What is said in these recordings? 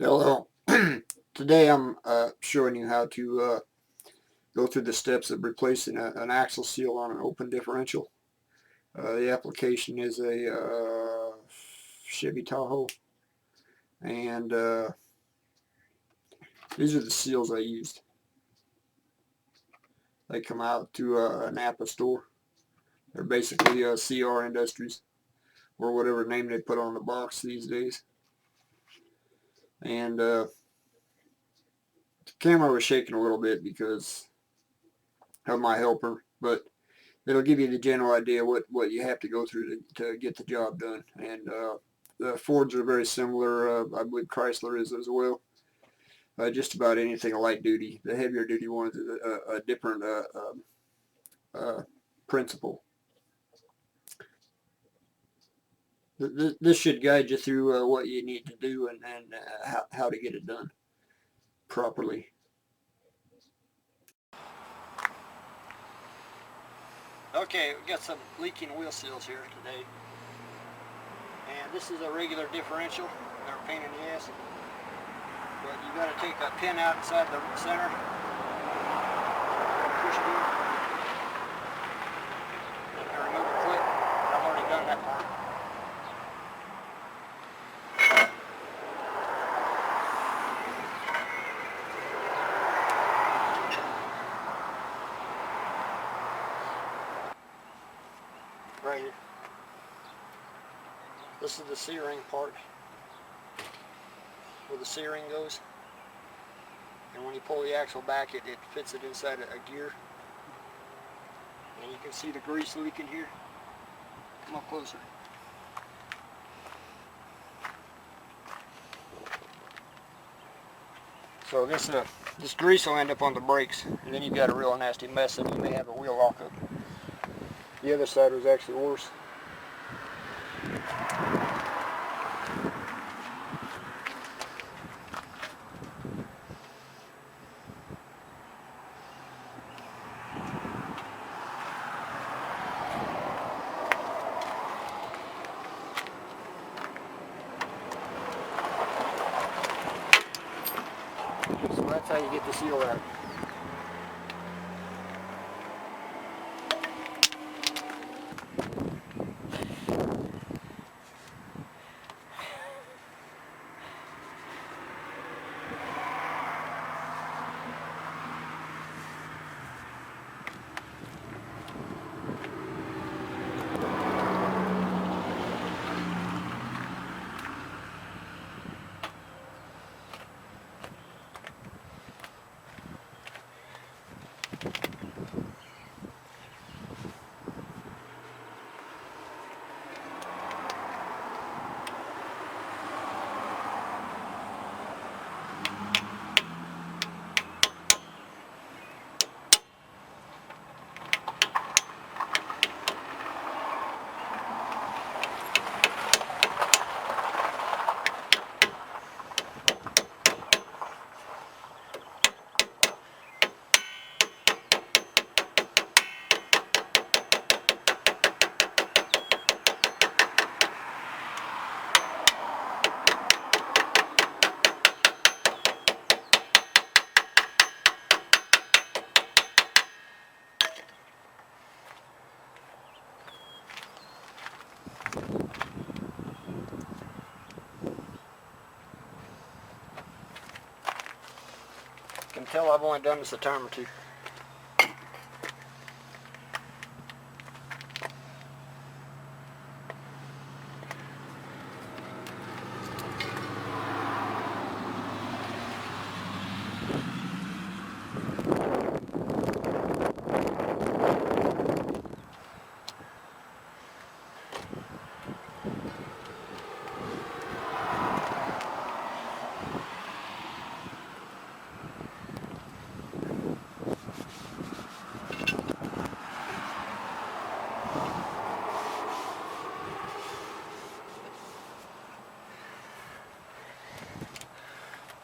Hello. Today I'm showing you how to go through the steps of replacing an axle seal on an open differential. The application is a Chevy Tahoe, and these are the seals I used. They come out to an Napa store. They're basically CR Industries, or whatever name they put on the box these days. And the camera was shaking a little bit because of my helper, but it'll give you the general idea what you have to go through to get the job done. And the Fords are very similar. I believe Chrysler is as well. Just about anything light duty. The heavier duty ones is a different principle. This should guide you through what you need to do and how to get it done properly. Okay, we got some leaking wheel seals here today. And this is a regular differential. They're a pain in the ass. But you got to take a pin out inside the center. Push it in. And remove the clip. I've already done that part. Right here. This is the C-ring part, where the C-ring goes. And when you pull the axle back, it fits it inside a gear. And you can see the grease leaking here. Come up closer. So this grease will end up on the brakes, and then you've got a real nasty mess, and you may have a wheel lockup. The other side was actually worse. So that's how you get the seal out. You can tell I've only done this a time or two.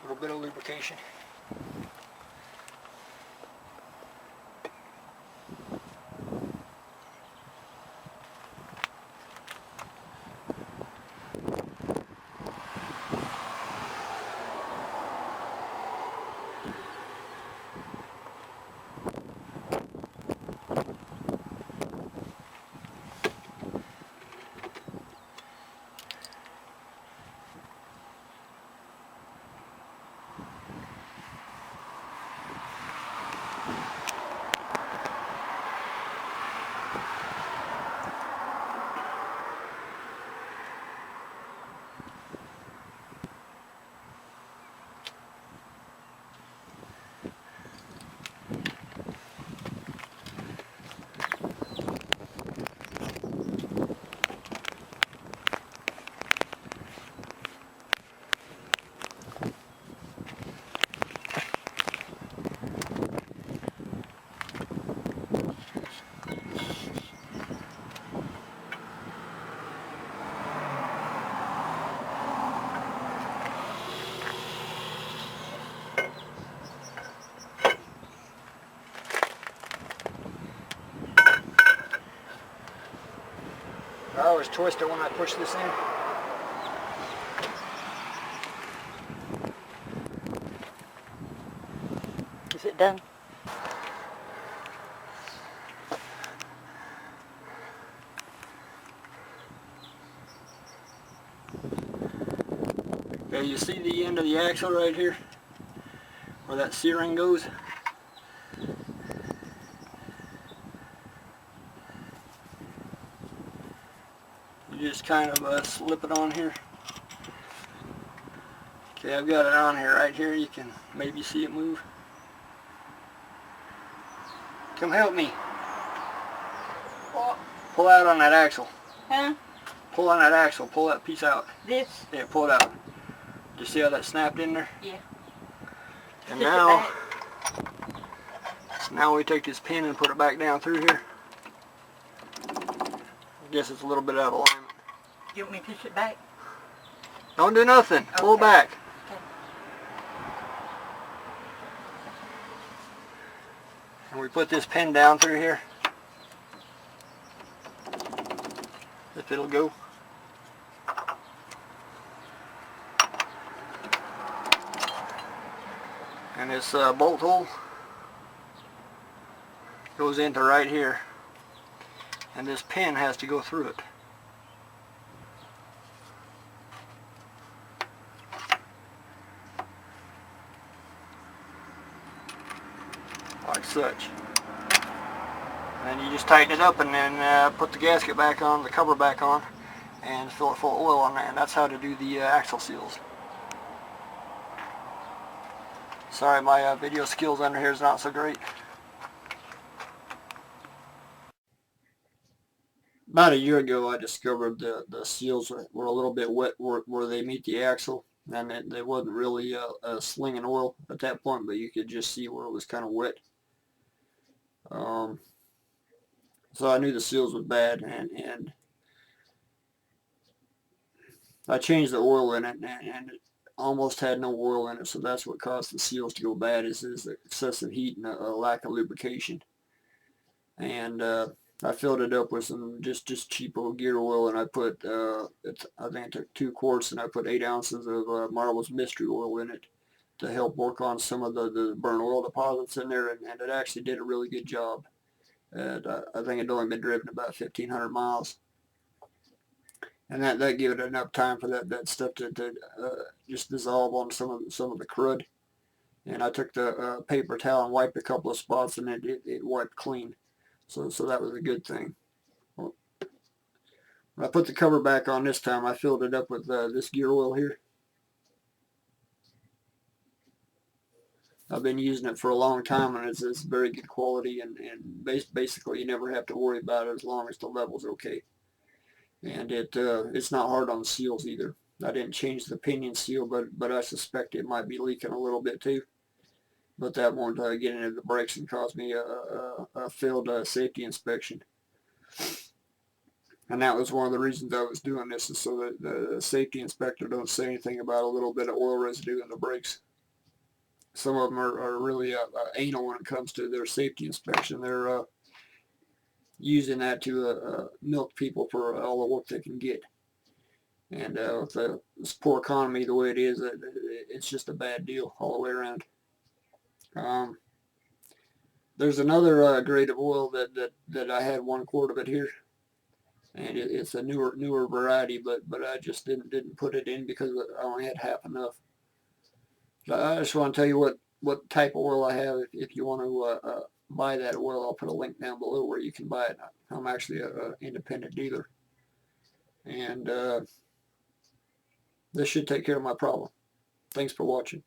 A little bit of lubrication. always twist it when I push this in. Is it done? Okay, you see the end of the axle right here? Where that C-ring goes? You just kind of slip it on here. Okay, I've got it on here, right here. You can maybe see it move. Come help me. Pull out on that axle. Huh? Pull on that axle. Pull that piece out. This? Yeah, pull it out. Do you see how that snapped in there? Yeah. And now we take this pin and put it back down through here. I guess it's a little bit out of alignment. You want me to push it back? Don't do nothing. Okay. Pull back. Okay. And we put this pin down through here. If it'll go. And this bolt hole goes into right here. And this pin has to go through it. Like such. And you just tighten it up and then put the gasket back on, the cover back on, and fill it full of oil on there. And that's how to do the axle seals. Sorry, my video skills under here is not so great. About a year ago, I discovered the seals were a little bit wet where they meet the axle, and they wasn't really slinging oil at that point, but you could just see where it was kind of wet. So I knew the seals were bad, and I changed the oil in it, and it almost had no oil in it. So that's what caused the seals to go bad is the excessive heat and a lack of lubrication. And I filled it up with some just cheap old gear oil, and I put I think I took 2 quarts and I put 8 ounces of Marvel's Mystery Oil in it to help work on some of the burnt oil deposits in there, and it actually did a really good job. And I think it'd only been driven about 1,500 miles, and that gave it enough time for that stuff to just dissolve on some of the crud. And I took the paper towel and wiped a couple of spots, and it wiped clean. So that was a good thing. Well, when I put the cover back on this time, I filled it up with this gear oil here. I've been using it for a long time, and it's very good quality, and basically you never have to worry about it as long as the level's okay. And it's not hard on the seals either. I didn't change the pinion seal, but I suspect it might be leaking a little bit too. But that won't get into the brakes and cause me a failed safety inspection. And that was one of the reasons I was doing this, is so that the safety inspector don't say anything about a little bit of oil residue in the brakes. Some of them are really anal when it comes to their safety inspection. They're using that to milk people for all the work they can get. And with this poor economy the way it is, it's just a bad deal all the way around. There's another grade of oil that I had 1 quart of it here, and it's a newer variety, but I just didn't put it in because I only had half enough. So I just want to tell you what type of oil I have. If you want to buy that oil, I'll put a link down below where you can buy it. I'm actually an independent dealer, and this should take care of my problem. Thanks for watching.